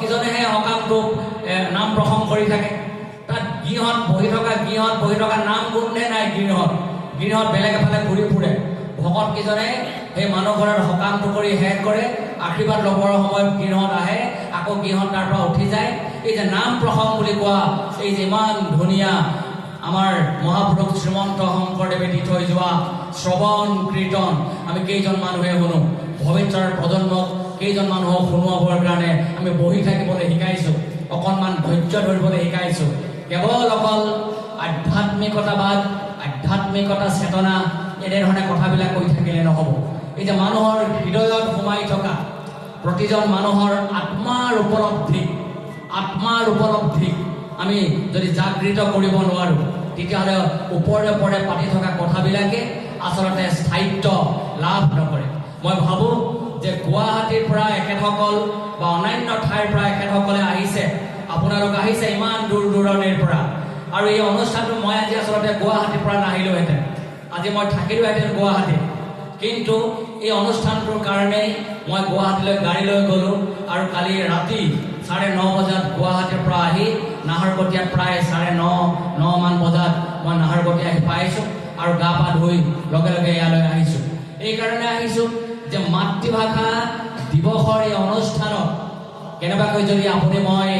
কিজনেহে সকামটো নাম প্ৰসংগ কৰি থাকে। তাত গৃহত বহি থকা নাম গুণে নাই। গৃহত বেলেগ এফালে ঘূৰি ফুৰে। ভকত কিজনে সেই মানুহ ঘৰৰ সকামটো কৰি শেষ কৰে, আশীৰ্বাদ ল'বৰ সময়ত গৃহত আহে, আকৌ গৃহত তাৰ পৰা উঠি যায়। এই যে নাম প্ৰসংগ বুলি কোৱা, এই যে ইমান ধুনীয়া আমাৰ মহাপুৰুষ শ্ৰীমন্ত শংকৰদেৱে দি থৈ যোৱা শ্ৰৱণ কীৰ্তন আমি কেইজন মানুহে শুনো। ভৱিষ্যতৰ প্ৰজন্মক কেইজন মানুহক শুনোৱাবৰ কাৰণে আমি বহি থাকিবলৈ শিকাইছোঁ, অকণমান ধৈৰ্য ধৰিবলৈ শিকাইছোঁ। কেৱল অকল আধ্যাত্মিকতাবাদ, আধ্যাত্মিকতা চেতনা এনেধৰণে কথাবিলাক কৈ থাকিলে নহ'ব। এই যে মানুহৰ হৃদয়ত সোমাই থকা প্ৰতিজন মানুহৰ আত্মাৰ উপলব্ধি আমি যদি জাগৃত কৰিব নোৱাৰোঁ, তেতিয়াহ'লে ওপৰে পাতি থকা কথাবিলাকে আচলতে স্থায়িত্ব লাভ নকৰে। মই ভাবোঁ যে গুৱাহাটীৰ পৰা এখেতসকল বা অন্যান্য ঠাইৰ পৰা এখেতসকলে আহিছে, আপোনালোক আহিছে ইমান দূৰ দূৰণিৰ পৰা, আৰু এই অনুষ্ঠানটো মই আজি আচলতে গুৱাহাটীৰ পৰা নাহিলোহেঁতেন, আজি মই থাকিলোহেঁতেন গুৱাহাটীত, কিন্তু এই অনুষ্ঠানটোৰ কাৰণেই মই গুৱাহাটীলৈ গাড়ী লৈ গ'লোঁ, আৰু কালি ৰাতি 9:30 বজাত গুৱাহাটীৰ পৰা আহি নাহৰকটীয়াত প্ৰায় 9:30 মান বজাত মই নাহৰকটীয়া আহি পাইছোঁ, আৰু গা পা ধুই লগে লগে ইয়ালৈ আহিছোঁ। এইকাৰণে আহিছোঁ যে মাতৃভাষা দিৱসৰ এই অনুষ্ঠানত কেনেবাকৈ যদি আপুনি মই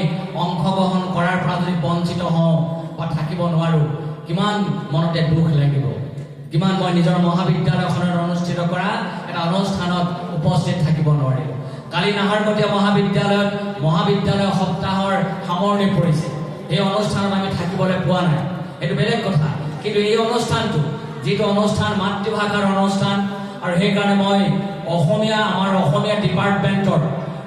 অংশগ্ৰহণ কৰাৰ পৰা যদি বঞ্চিত হওঁ বা থাকিব নোৱাৰোঁ, কিমান মনতে দুখ লাগিব, কিমান মই নিজৰ মহাবিদ্যালয়খনত অনুষ্ঠিত কৰা এটা অনুষ্ঠানত উপস্থিত থাকিব নোৱাৰিম। কালি নাহৰকটীয়া মহাবিদ্যালয় সপ্তাহৰ সামৰণি পৰিছে। এই অনুষ্ঠানত আমি থাকিবলৈ পোৱা নাই, এইটো বেলেগ কথা, কিন্তু এই অনুষ্ঠানটো যিটো অনুষ্ঠান মাতৃভাষাৰ অনুষ্ঠান, আৰু সেইকাৰণে মই আমাৰ অসমীয়া ডিপাৰ্টমেণ্টৰ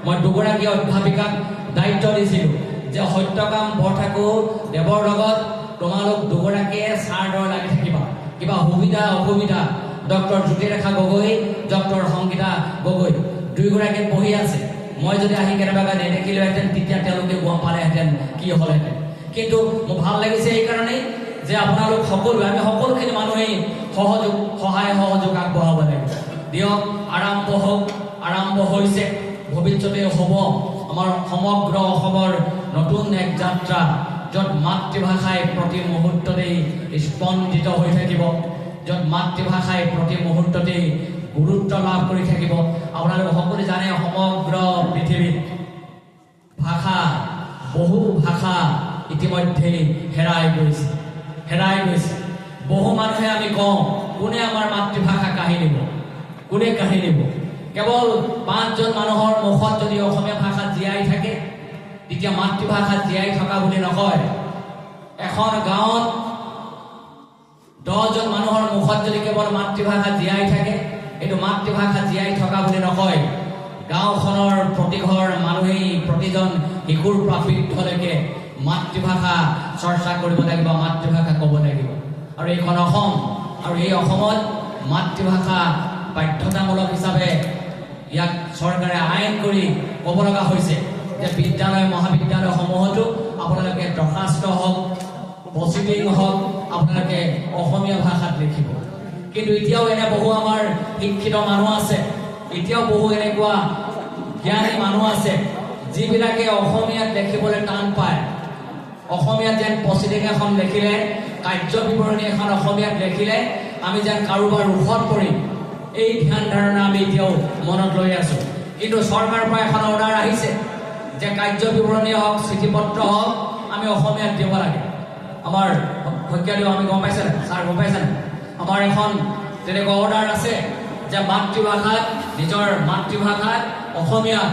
মই দুগৰাকী অধ্যাপিকাক দায়িত্ব দিছিলোঁ যে সত্যকাম বৰঠাকুৰদেৱৰ লগত তোমালোক দুগৰাকীয়ে ছাৰ লাগি থাকিবা, কিবা সুবিধা অসুবিধা ডক্টৰ জ্যোতিৰেখা গগৈ, ডক্টৰ সংগীতা গগৈ দুয়োগৰাকী বহি আছে। মই যদি আহি কেনেবাকৈ নেদেখিলোহেঁতেন তেতিয়া তেওঁলোকে গম পালেহেঁতেন কি হ'লহেঁতেন। কিন্তু মোৰ ভাল লাগিছে এইকাৰণেই যে আপোনালোক সকলোৱে, আমি সকলোখিনি মানুহেই সহায় সহযোগ আগবঢ়াব লাগিব। দিয়ক আৰম্ভ হৈছে, ভৱিষ্যতে হ'ব আমাৰ সমগ্ৰ অসমৰ নতুন এক যাত্ৰা, য'ত মাতৃভাষাই প্ৰতি মুহূৰ্ততেই স্পন্দিত হৈ থাকিব, য'ত মাতৃভাষাই প্ৰতি মুহূৰ্ততেই গুৰুত্ব লাভ কৰি থাকিব। আপোনালোকে সকলোৱে জানে সমগ্ৰ পৃথিৱীত বহু ভাষা ইতিমধ্যে হেৰাই গৈছে। বহু মানুহে আমি কওঁ, কোনে আমাৰ মাতৃভাষা কাঢ়ি নিব, কেৱল 5জন মানুহৰ মুখত যদি অসমীয়া ভাষা জীয়াই থাকে, তেতিয়া মাতৃভাষা জীয়াই থকা বুলি নকয়। এখন গাঁৱত 10জন মানুহৰ মুখত যদি কেৱল মাতৃভাষা জীয়াই থাকে, এইটো মাতৃভাষা জীয়াই থকা বুলি নকয়। গাঁওখনৰ প্ৰতিঘৰ মানুহেই, প্ৰতিজন শিশুৰ পৰা বৃদ্ধলৈকে মাতৃভাষা চৰ্চা কৰিব লাগিব, মাতৃভাষা ক'ব লাগিব। আৰু এইখন অসম, আৰু এই অসমত মাতৃভাষা বাধ্যতামূলক হিচাপে ইয়াক চৰকাৰে আইন কৰি ক'ব লগা হৈছে যে বিদ্যালয় মহাবিদ্যালয়সমূহতো আপোনালোকে দৰখাস্ত হওক, প্ৰচিডিং হওক, আপোনালোকে অসমীয়া ভাষাত লিখিব। কিন্তু এতিয়াও এনে বহু আমাৰ শিক্ষিত মানুহ আছে, এতিয়াও বহু এনেকুৱা জ্ঞানী মানুহ আছে যিবিলাকে অসমীয়াত লিখিবলৈ টান পায়। অসমীয়াত যেন প্ৰচিডিং এখন লিখিলে, কাৰ্য বিৱৰণী এখন অসমীয়াত লিখিলে আমি যেন কাৰোবাৰ ৰোষত পৰিম, এই ধ্যান ধাৰণা আমি এতিয়াও মনত লৈ আছোঁ। কিন্তু চৰকাৰৰ পৰা এখন অৰ্ডাৰ আহিছে যে কাৰ্য বিৱৰণী হওক, চিঠিপত্ৰ হওক, আমি অসমীয়াত দিব লাগে। আমাৰ শইকীয়াদেউ আমি গম পাইছেনে, ছাৰ গম পাইছেনে? আমাৰ এখন তেনেকুৱা অৰ্ডাৰ আছে যে মাতৃভাষাত, নিজৰ মাতৃভাষাত অসমীয়াত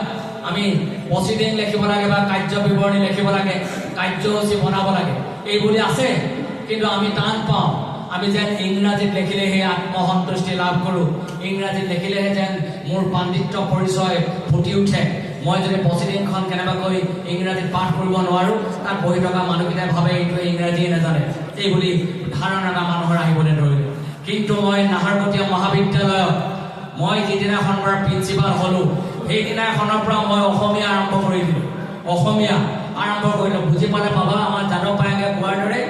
আমি প্ৰচিডিং লিখিব লাগে বা কাৰ্য বিৱৰণী লিখিব লাগে, কাৰ্যসূচী বনাব লাগে, এইবুলি আছে। কিন্তু আমি টান পাওঁ, আমি যেন ইংৰাজীত লিখিলেহে আত্মসন্তুষ্টি লাভ কৰোঁ, ইংৰাজীত লিখিলেহে যেন মোৰ পাণ্ডিত্য পৰিচয় ফুটি উঠে। মই যদি প্ৰচিডিংখন কেনেবাকৈ ইংৰাজীত পাঠ কৰিব নোৱাৰোঁ, তাত বহি থকা মানুহকেইটাই ভাবে এইটোৱে ইংৰাজীয়ে নাজানে, এইবুলি ধাৰণা এটা মানুহৰ আহিবলৈ ধৰিলে। কিন্তু মই নাহৰকটীয়া মহাবিদ্যালয়ত মই যিদিনাখনৰ পৰা প্ৰিন্সিপাল হ'লোঁ, সেইদিনাখনৰ পৰা মই অসমীয়া আৰম্ভ কৰি দিলোঁ। বুজি পালে পাবা, আমাৰ যাদৱ পায়েঙে কোৱাৰ দৰে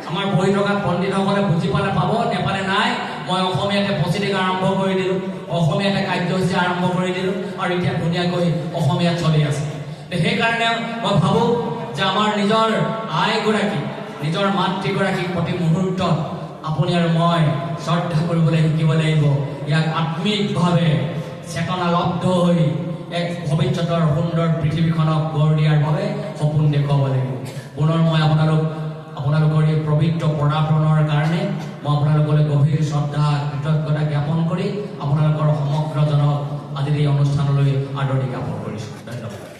আমাৰ বহি থকা পণ্ডিতসকলে বুজি পালে পাব, নেপালে নাই। মই অসমীয়াতে প্ৰচিডিং আৰম্ভ কৰি দিলোঁ, অসমীয়াতে কাৰ্যসূচী আৰম্ভ কৰি দিলোঁ, আৰু এতিয়া ধুনীয়াকৈ অসমীয়াত চলি আছে। সেইকাৰণে মই ভাবোঁ যে আমাৰ নিজৰ আইগৰাকী নিজৰ মাতৃগৰাকীক প্ৰতি মুহূৰ্তত আপুনি আৰু মই শ্ৰদ্ধা কৰিবলৈ শিকিব লাগিব। ইয়াক আত্মিকভাৱে চেতনালব্ধ হৈ এক ভৱিষ্যতৰ সুন্দৰ পৃথিৱীখনক গঢ় দিয়াৰ বাবে সপোন দেখুৱাব লাগিব। পুনৰ মই আপোনালোকৰ এই পবিত্ৰ পদাৰ্পণৰ কাৰণে মই আপোনালোকলৈ গভীৰ শ্ৰদ্ধা কৃতজ্ঞতা জ্ঞাপন কৰি আপোনালোকৰ সমগ্ৰজনক আজিৰ এই অনুষ্ঠানলৈ আদৰণি জ্ঞাপন কৰিছোঁ। ধন্যবাদ।